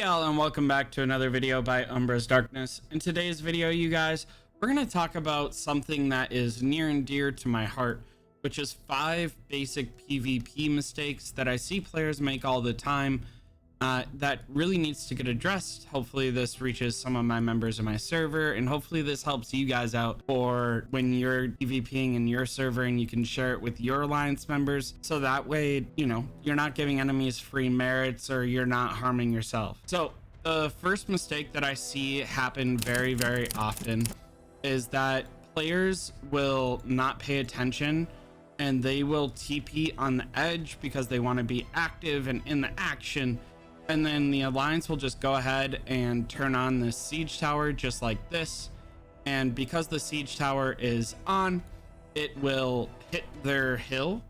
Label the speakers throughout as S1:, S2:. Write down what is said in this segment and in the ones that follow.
S1: y'all, and welcome back to another video by UmbrasDarkness. In today's video, you guys, we're going to talk about something that is near and dear to my heart, which is 5 basic PvP mistakes that I see players make all the time that really needs to get addressed. Hopefully this reaches some of my members of my server, and hopefully this helps you guys out for when you're PvPing in your server and you can share it with your alliance members, so that way, you know, you're not giving enemies free merits or you're not harming yourself. So the first mistake that I see happen very often is that players will not pay attention and they will TP on the edge because they want to be active and in the action, and then the alliance will just go ahead and turn on the siege tower just like this, and because the siege tower is on, it will hit their hill,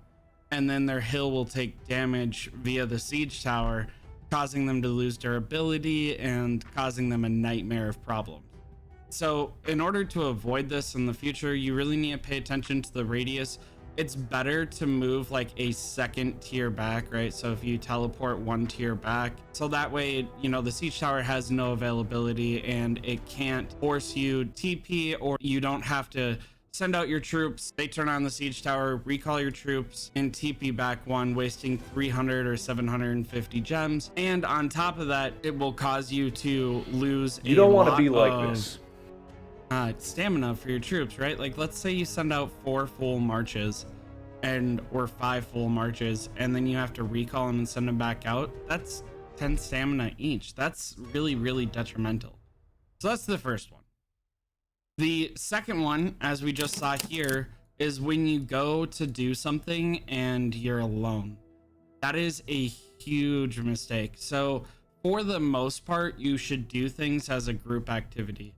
S1: and then their hill will take damage via the siege tower, causing them to lose durability and causing them a nightmare of problems. So in order to avoid this in the future, you really need to pay attention to the radius. It's better to move like a second tier back, right? So if you teleport 1 tier back, so that way, you know, the siege tower has no availability and it can't force you TP, or you don't have to send out your troops. They turn on the siege tower, recall your troops, and TP back 1, wasting 300 or 750 gems. And on top of that, it will cause you to lose
S2: You don't want to be like this.
S1: Stamina for your troops, right? Like, let's say you send out 4 full marches or 5 full marches, and then you have to recall them and send them back out. That's 10 stamina each. That's really detrimental. So that's the first one. The second one, as we just saw here, is when you go to do something and you're alone. That is a huge mistake. So for the most part, you should do things as a group activity.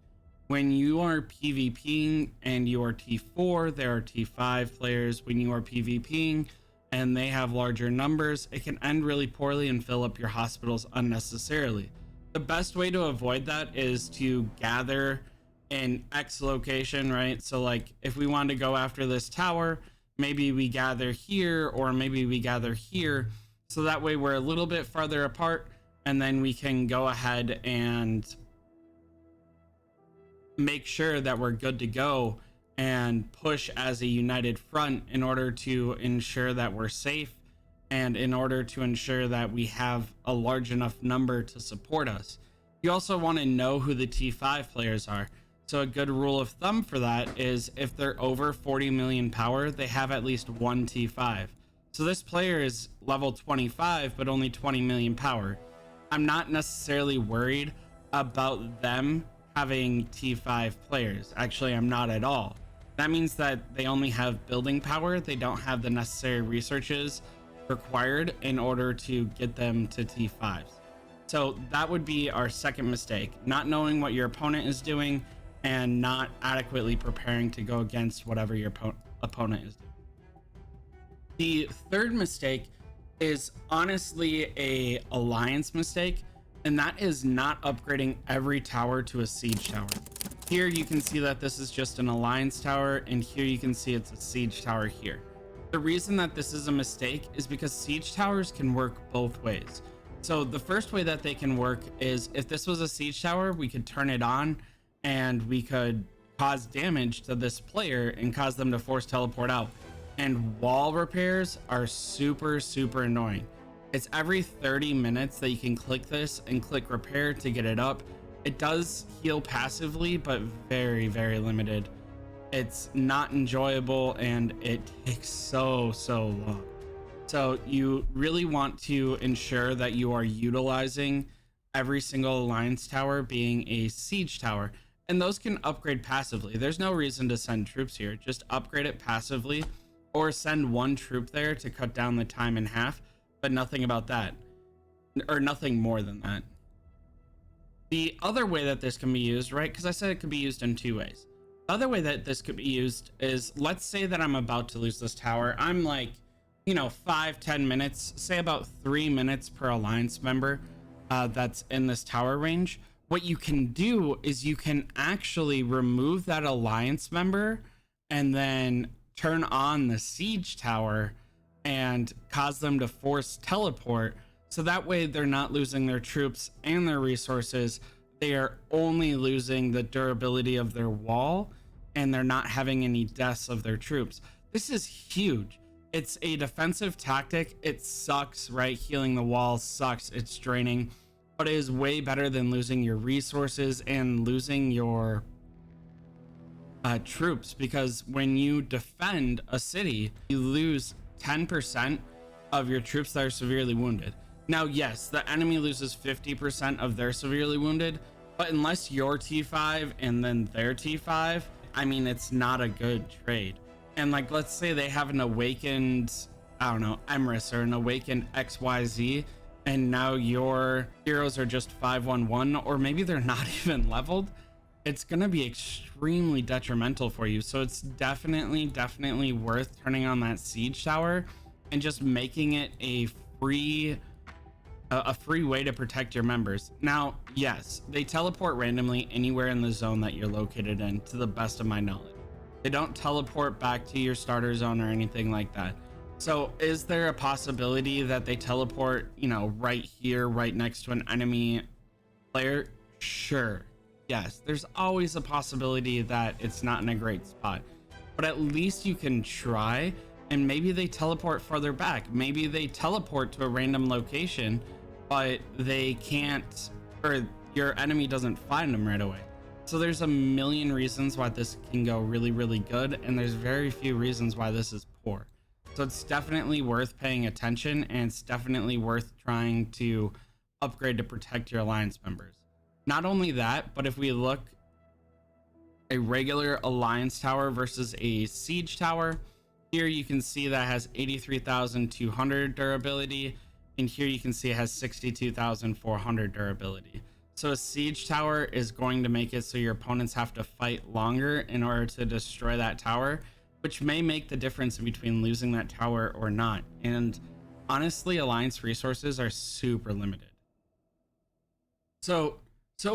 S1: When you are PvPing and you are T4, there are T5 players. When you are PvPing and they have larger numbers, it can end really poorly and fill up your hospitals unnecessarily. The best way to avoid that is to gather in X location, right? So like if we want to go after this tower, maybe we gather here, or maybe we gather here. So that way we're a little bit farther apart, and then we can go ahead and make sure that we're good to go and push as a united front in order to ensure that we're safe, and in order to ensure that we have a large enough number to support us. You also want to know who the T5 players are. So a good rule of thumb for that is if they're over 40 million power, they have at least 1 T5. So this player is level 25 but only 20 million power. I'm not necessarily worried about them having T5 players. Actually, I'm not at all. That means that they only have building power. They don't have the necessary researches required in order to get them to T5s. So that would be our second mistake, not knowing what your opponent is doing and not adequately preparing to go against whatever your opponent is doing. The third mistake is honestly a alliance mistake, and that is not upgrading every tower to a siege tower. Here you can see that this is just an alliance tower, and here you can see it's a siege tower here. The reason that this is a mistake is because siege towers can work both ways. So the first way that they can work is if this was a siege tower, we could turn it on and we could cause damage to this player and cause them to force teleport out. And wall repairs are super annoying. It's every 30 minutes that you can click this and click repair to get it up. It does heal passively, but very limited. It's not enjoyable and it takes so long. So you really want to ensure that you are utilizing every single alliance tower being a siege tower, and those can upgrade passively. There's no reason to send troops here. Just upgrade it passively, or send 1 troop there to cut down the time in half, but nothing about that, or nothing more than that. The other way that this can be used, right, because I said it could be used in 2 ways. The other way that this could be used is, let's say that I'm about to lose this tower. I'm like, you know, 5-10 minutes, say about 3 minutes per alliance member that's in this tower range. What you can do is you can actually remove that alliance member and then turn on the siege tower and cause them to force teleport, So that way they're not losing their troops and their resources. They are only losing the durability of their wall, and they're not having any deaths of their troops. This is huge. It's a defensive tactic. It sucks, right? Healing the wall sucks. It's draining, but it is way better than losing your resources and losing your troops, because when you defend a city, you lose 10% of your troops that are severely wounded. Now, yes, the enemy loses 50% of their severely wounded, but unless you're T5 and then they're T5, I mean, it's not a good trade. And like, let's say they have an awakened, I don't know, Emrys or an awakened XYZ, and now your heroes are just 511, or maybe they're not even leveled. It's going to be extremely detrimental for you. So it's definitely worth turning on that siege tower and just making it a free way to protect your members. Now, yes, they teleport randomly anywhere in the zone that you're located in, to the best of my knowledge. They don't teleport back to your starter zone or anything like that. So is there a possibility that they teleport, you know, right here, right next to an enemy player? Sure. Yes, there's always a possibility that it's not in a great spot, but at least you can try. And maybe they teleport further back. Maybe they teleport to a random location, but they can't, or your enemy doesn't find them right away. So there's a million reasons why this can go really good, and there's very few reasons why this is poor. So it's definitely worth paying attention, and it's definitely worth trying to upgrade to protect your alliance members. Not only that, but if we look a regular alliance tower versus a siege tower, here you can see that has 83,200 durability, and here you can see it has 62,400 durability. So a siege tower is going to make it so your opponents have to fight longer in order to destroy that tower, which may make the difference between losing that tower or not. And honestly, alliance resources are super limited. So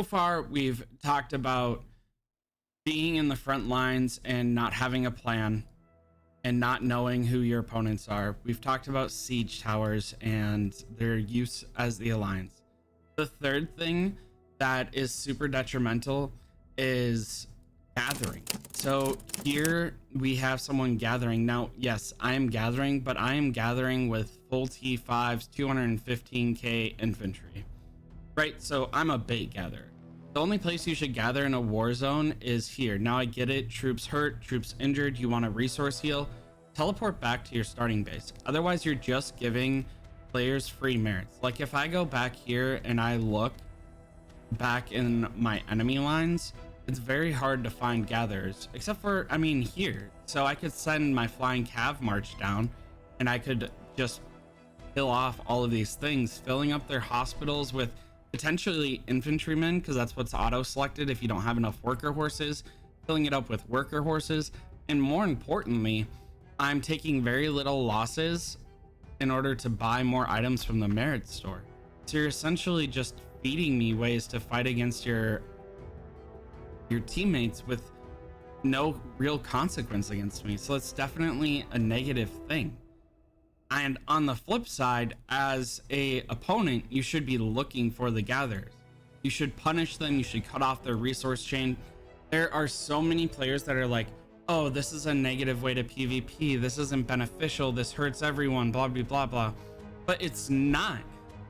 S1: far we've talked about being in the front lines and not having a plan and not knowing who your opponents are. We've talked about siege towers and their use as the alliance. The third thing that is super detrimental is gathering. So here we have someone gathering. Now, yes, I am gathering, but I am gathering with full T5s, 215k infantry. Right, so I'm a bait gatherer. The only place you should gather in a war zone is here. Now I get it, troops hurt, troops injured, you want a resource heal, teleport back to your starting base. Otherwise, you're just giving players free merits. Like if I go back here and I look back in my enemy lines, it's very hard to find gatherers, except for, I mean, here. So I could send my flying cav march down and I could just kill off all of these things, filling up their hospitals with potentially infantrymen, because that's what's auto selected if you don't have enough worker horses, filling it up with worker horses. And more importantly, I'm taking very little losses in order to buy more items from the merit store. So you're essentially just feeding me ways to fight against your teammates with no real consequence against me. So it's definitely a negative thing. And on the flip side, as a opponent, you should be looking for the gatherers. You should punish them. You should cut off their resource chain. There are so many players that are like, oh, this is a negative way to PvP. This isn't beneficial. This hurts everyone, blah, blah, blah, blah. But it's not.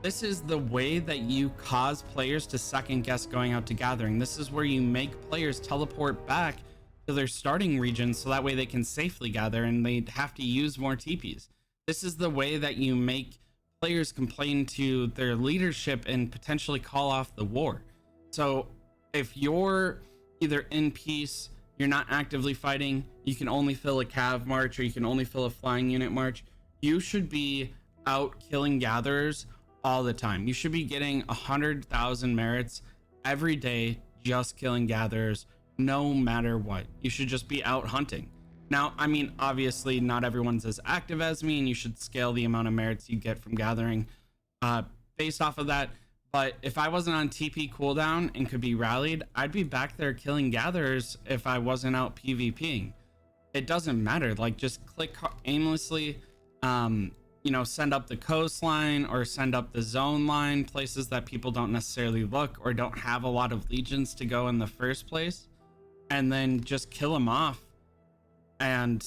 S1: This is the way that you cause players to second guess going out to gathering. This is where you make players teleport back to their starting region so that way they can safely gather and they have to use more TPs. This is the way that you make players complain to their leadership and potentially call off the war. So if you're either in peace, you're not actively fighting, you can only fill a cav march or you can only fill a flying unit march, you should be out killing gatherers all the time. You should be getting 100,000 merits every day just killing gatherers, no matter what. You should just be out hunting. Now, I mean, obviously not everyone's as active as me, and you should scale the amount of merits you get from gathering based off of that. But if I wasn't on TP cooldown and could be rallied, I'd be back there killing gatherers if I wasn't out PvPing. It doesn't matter. Like, just click aimlessly, send up the coastline or send up the zone line, places that people don't necessarily look or don't have a lot of legions to go in the first place, and then just kill them off and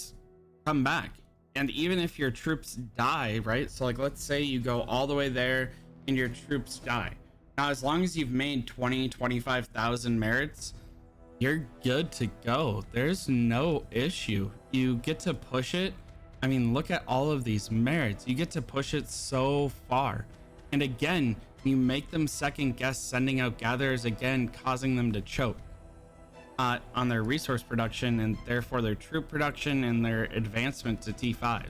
S1: come back. And even if your troops die, right? So like, let's say you go all the way there and your troops die. Now, as long as you've made 25,000 merits, you're good to go. There's no issue. You get to push it. I mean, look at all of these merits. You get to push it so far. And again, you make them second guess sending out gatherers again, causing them to choke on their resource production and therefore their troop production and their advancement to T5s.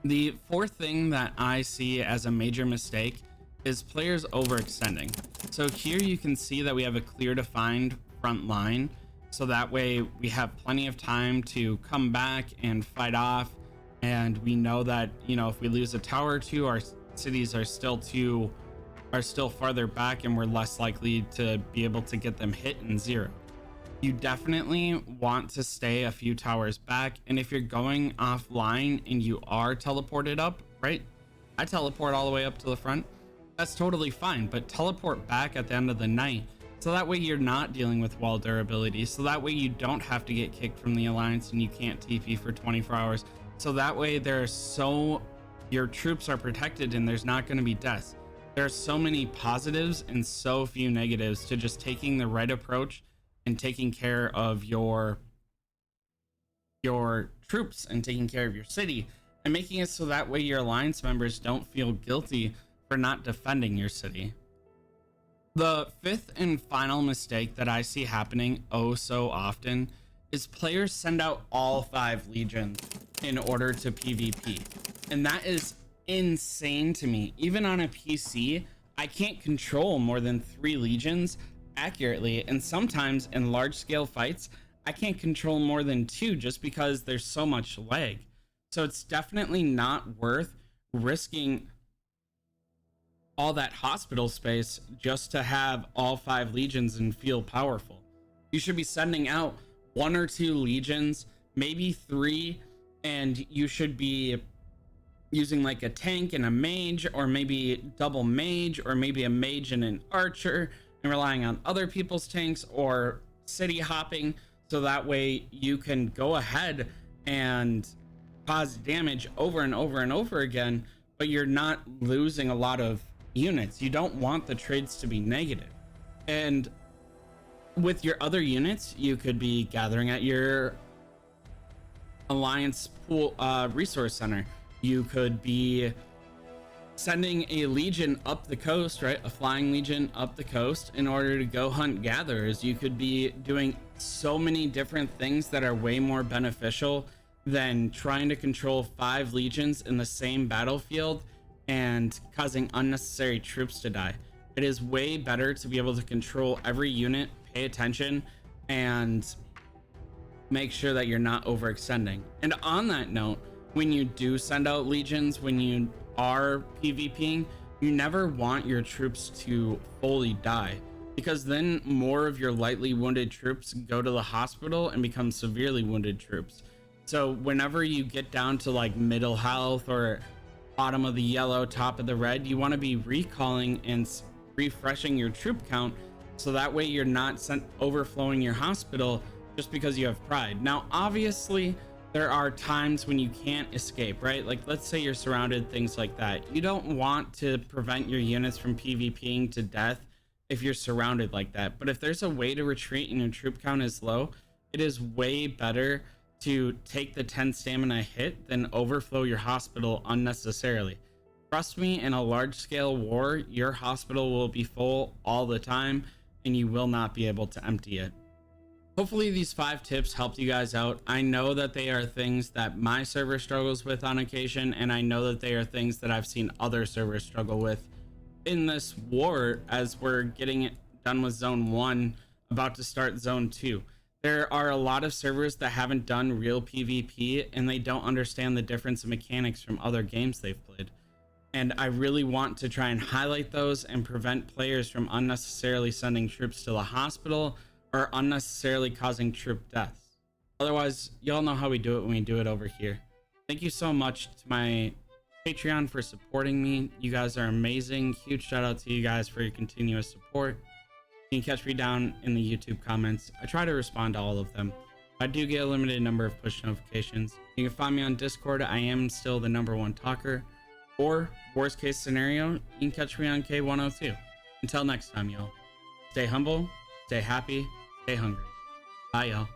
S1: The fourth thing that I see as a major mistake is players overextending. So here you can see that we have a clear defined front line, so that way we have plenty of time to come back and fight off, and we know that, if we lose a tower or two, our cities are still farther back and we're less likely to be able to get them hit in zero. You definitely want to stay a few towers back, and if you're going offline and you are teleported up, right? I teleport all the way up to the front. That's totally fine, but teleport back at the end of the night, so that way you're not dealing with wall durability, so that way you don't have to get kicked from the alliance and you can't TP for 24 hours, so that way your troops are protected and there's not going to be deaths. There are so many positives and so few negatives to just taking the right approach and taking care of your troops and taking care of your city, and making it so that way your alliance members don't feel guilty for not defending your city. The fifth and final mistake that I see happening oh so often is players send out all 5 legions in order to PvP. And that is insane to me. Even on a PC, I can't control more than 3 legions accurately. And sometimes in large scale fights, I can't control more than 2 just because there's so much lag. So it's definitely not worth risking all that hospital space just to have all 5 legions and feel powerful. You should be sending out 1 or 2 legions, maybe 3, and you should be using like a tank and a mage, or maybe double mage, or maybe a mage and an archer, and relying on other people's tanks or city hopping, so that way you can go ahead and cause damage over and over and over again, but you're not losing a lot of units. You don't want the trades to be negative. And with your other units, you could be gathering at your alliance pool resource center. You could be sending a legion up the coast, right? A flying legion up the coast in order to go hunt gatherers. You could be doing so many different things that are way more beneficial than trying to control 5 legions in the same battlefield and causing unnecessary troops to die. It is way better to be able to control every unit, pay attention, and make sure that you're not overextending. And on that note, when you do send out legions, when you are PvPing, you never want your troops to fully die, because then more of your lightly wounded troops go to the hospital and become severely wounded troops. So whenever you get down to like middle health or bottom of the yellow, top of the red, you want to be recalling and refreshing your troop count, so that way you're not overflowing your hospital just because you have pride. Now, obviously, there are times when you can't escape, right? Like, let's say you're surrounded, things like that. You don't want to prevent your units from PvPing to death if you're surrounded like that. But if there's a way to retreat and your troop count is low, it is way better to take the 10 stamina hit than overflow your hospital unnecessarily. Trust me, in a large scale war, your hospital will be full all the time and you will not be able to empty it. Hopefully these 5 tips helped you guys out. I know that they are things that my server struggles with on occasion, and I know that they are things that I've seen other servers struggle with in this war as we're getting it done with zone 1, about to start zone 2. There are a lot of servers that haven't done real PvP and they don't understand the difference in mechanics from other games they've played. And I really want to try and highlight those and prevent players from unnecessarily sending troops to the hospital or unnecessarily causing troop deaths. Otherwise, y'all know how we do it when we do it over here. Thank you so much to my Patreon for supporting me. You guys are amazing. Huge shout out to you guys for your continuous support. You can catch me down in the YouTube comments. I try to respond to all of them. I do get a limited number of push notifications. You can find me on Discord. I am still the #1 talker. Or, worst case scenario, you can catch me on K102. Until next time, y'all. Stay humble, stay happy, stay hungry. Bye, y'all.